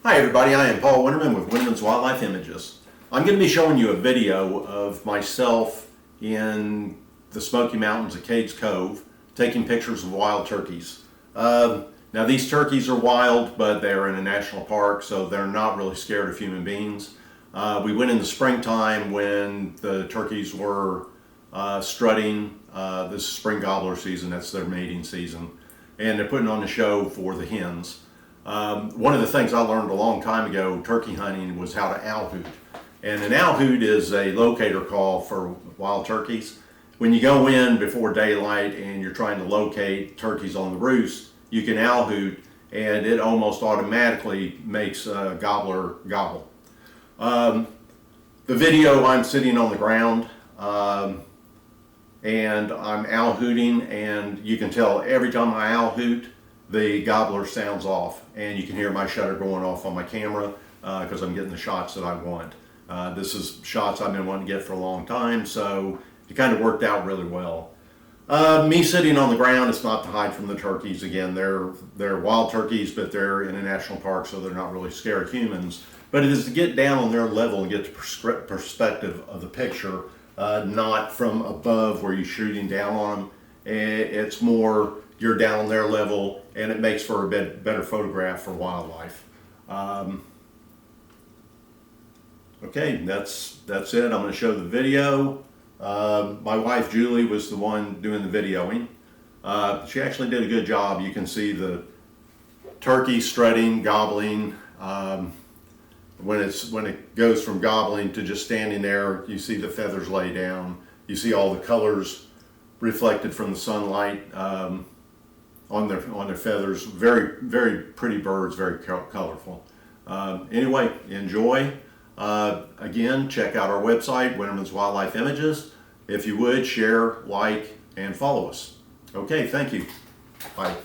Hi everybody, I am Paul Winterman with Winterman's Wildlife Images. I'm going to be showing you a video of myself in the Smoky Mountains of Cades Cove taking pictures of wild turkeys. Now these turkeys are wild, but they're in a national park, so they're not really scared of human beings. We went in the springtime when the turkeys were strutting. This is spring gobbler season, that's their mating season, and they're putting on a show for the hens. One of the things I learned a long time ago turkey hunting was how to owl hoot. And an owl hoot is a locator call for wild turkeys. When you go in before daylight and you're trying to locate turkeys on the roost, you can owl hoot and it almost automatically makes a gobbler gobble. The video, I'm sitting on the ground and I'm owl hooting, and you can tell every time I owl hoot the gobbler sounds off, and you can hear my shutter going off on my camera because I'm getting the shots that I want. This is shots I've been wanting to get for a long time, so it kind of worked out really well. Me sitting on the ground, it's not to hide from the turkeys. Again, they're wild turkeys, but they're in a national park, so they're not really scared of humans. But it is to get down on their level and get the perspective of the picture, not from above where you're shooting down on them. It's more you're down on their level, and it makes for a better photograph for wildlife. Okay, that's it. I'm going to show the video. My wife Julie was the one doing the videoing. She actually did a good job. You can see the turkey strutting, gobbling. When it goes from gobbling to just standing there, you see the feathers lay down. You see all the colors reflected from the sunlight on their feathers. Very, very pretty birds, very colorful. Anyway, enjoy. Again, check out our website, Winterman's Wildlife Images. If you would, share, like, and follow us. Okay, thank you. Bye.